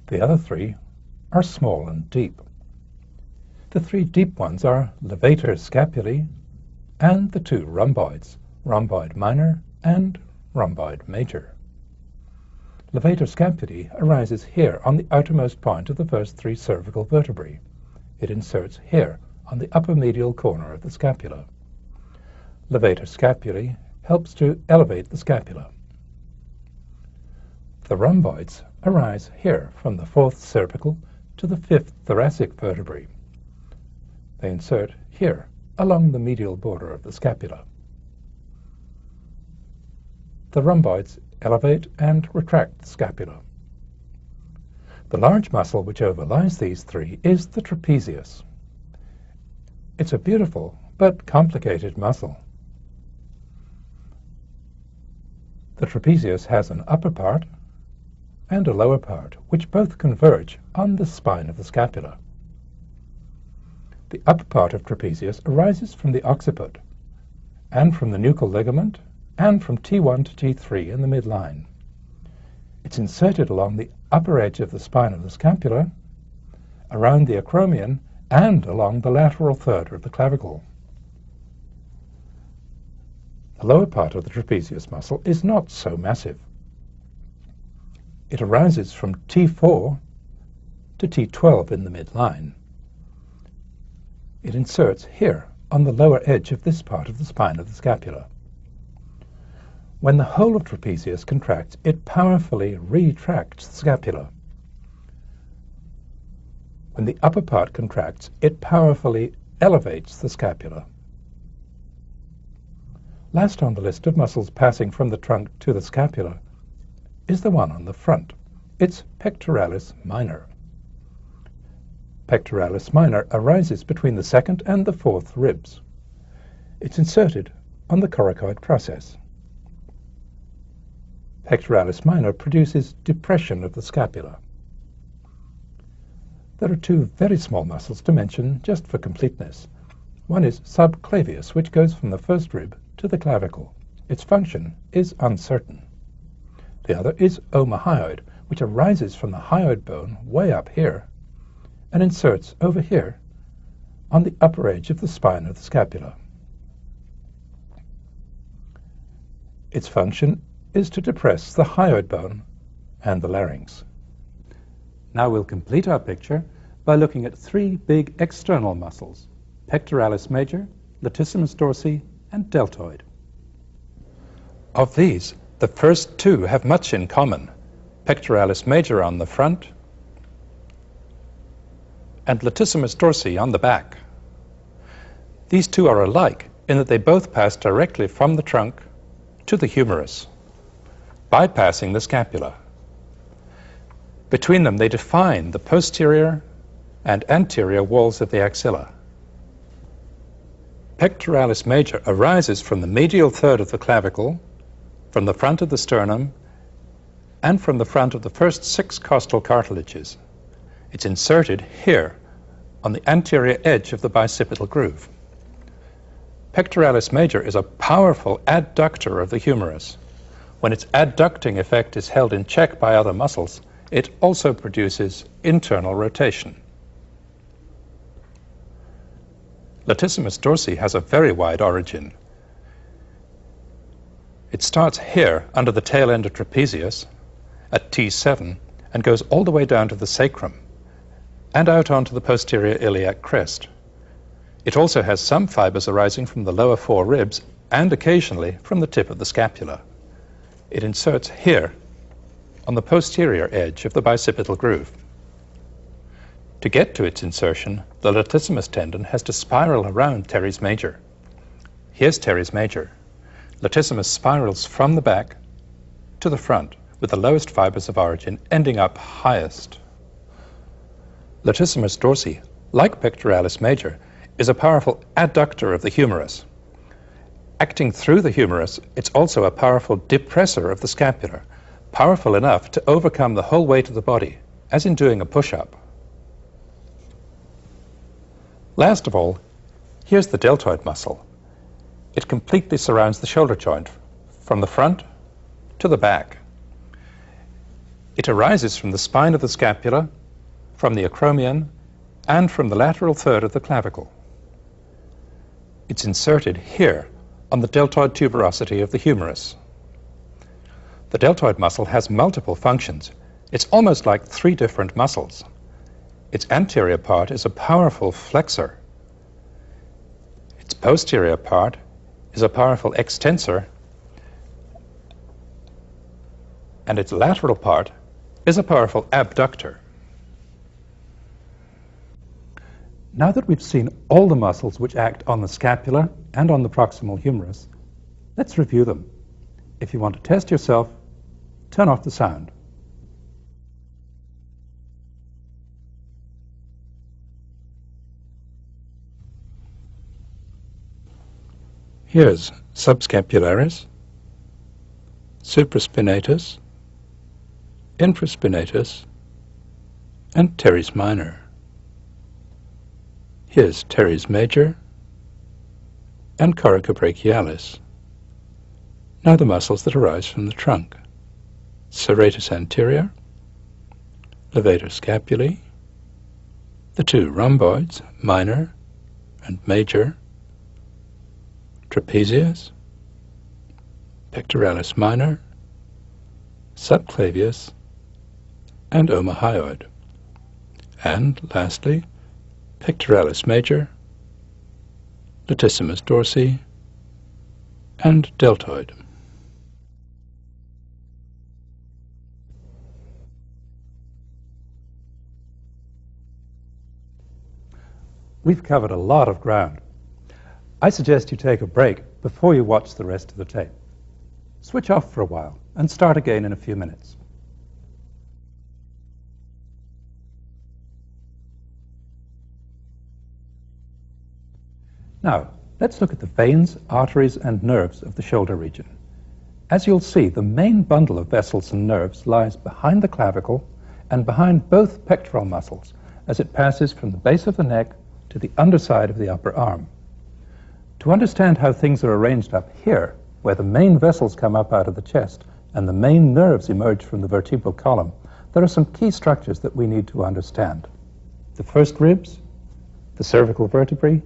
The other three are small and deep. The three deep ones are levator scapulae and the two rhomboids, rhomboid minor and rhomboid major. Levator scapulae arises here on the outermost point of the first three cervical vertebrae. It inserts here on the upper medial corner of the scapula. Levator scapulae helps to elevate the scapula. The rhomboids arise here from the fourth cervical to the fifth thoracic vertebrae. They insert here along the medial border of the scapula. The rhomboids elevate and retract the scapula. The large muscle which overlies these three is the trapezius. It's a beautiful but complicated muscle. The trapezius has an upper part and a lower part, which both converge on the spine of the scapula. The upper part of trapezius arises from the occiput and from the nuchal ligament and from T1 to T3 in the midline. It's inserted along the upper edge of the spine of the scapula, around the acromion, and along the lateral third of the clavicle. The lower part of the trapezius muscle is not so massive. It arises from T4 to T12 in the midline. It inserts here on the lower edge of this part of the spine of the scapula. When the whole of trapezius contracts, it powerfully retracts the scapula. When the upper part contracts, it powerfully elevates the scapula. Last on the list of muscles passing from the trunk to the scapula is the one on the front. It's pectoralis minor. Pectoralis minor arises between the second and the fourth ribs. It's inserted on the coracoid process. Pectoralis minor produces depression of the scapula. There are two very small muscles to mention just for completeness. One is subclavius, which goes from the first rib to the clavicle. Its function is uncertain. The other is omohyoid, which arises from the hyoid bone way up here and inserts over here on the upper edge of the spine of the scapula. Its function is to depress the hyoid bone and the larynx. Now we'll complete our picture by looking at three big external muscles: pectoralis major, latissimus dorsi, and deltoid. Of these, the first two have much in common: pectoralis major on the front and latissimus dorsi on the back. These two are alike in that they both pass directly from the trunk to the humerus, bypassing the scapula. Between them they define the posterior and anterior walls of the axilla. Pectoralis major arises from the medial third of the clavicle, from the front of the sternum, and from the front of the first 6 costal cartilages. It's inserted here on the anterior edge of the bicipital groove. Pectoralis major is a powerful adductor of the humerus. When its adducting effect is held in check by other muscles, it also produces internal rotation. Latissimus dorsi has a very wide origin. It starts here under the tail end of trapezius at T7 and goes all the way down to the sacrum and out onto the posterior iliac crest. It also has some fibers arising from the lower 4 ribs and occasionally from the tip of the scapula. It inserts here on the posterior edge of the bicipital groove. To get to its insertion, the latissimus tendon has to spiral around teres major. Here's teres major. Latissimus spirals from the back to the front, with the lowest fibers of origin ending up highest. Latissimus dorsi, like pectoralis major, is a powerful adductor of the humerus. Acting through the humerus, it's also a powerful depressor of the scapula, powerful enough to overcome the whole weight of the body, as in doing a push-up. Last of all, here's the deltoid muscle. It completely surrounds the shoulder joint, from the front to the back. It arises from the spine of the scapula, from the acromion, and from the lateral third of the clavicle. It's inserted here on the deltoid tuberosity of the humerus. The deltoid muscle has multiple functions. It's almost like 3 different muscles. Its anterior part is a powerful flexor. Its posterior part is a powerful extensor, and its lateral part is a powerful abductor. Now that we've seen all the muscles which act on the scapula and on the proximal humerus, let's review them. If you want to test yourself, turn off the sound. Here's subscapularis, supraspinatus, infraspinatus, and teres minor. Here's teres major and coracobrachialis. Now the muscles that arise from the trunk: serratus anterior, levator scapulae, the 2 rhomboids, minor and major, trapezius, pectoralis minor, subclavius, and omohyoid. And lastly, pectoralis major, latissimus dorsi, and deltoid. We've covered a lot of ground. I suggest you take a break before you watch the rest of the tape. Switch off for a while and start again in a few minutes. Now, let's look at the veins, arteries, and nerves of the shoulder region. As you'll see, the main bundle of vessels and nerves lies behind the clavicle and behind both pectoral muscles as it passes from the base of the neck to the underside of the upper arm. To understand how things are arranged up here, where the main vessels come up out of the chest and the main nerves emerge from the vertebral column, there are some key structures that we need to understand. The first ribs, the cervical vertebrae,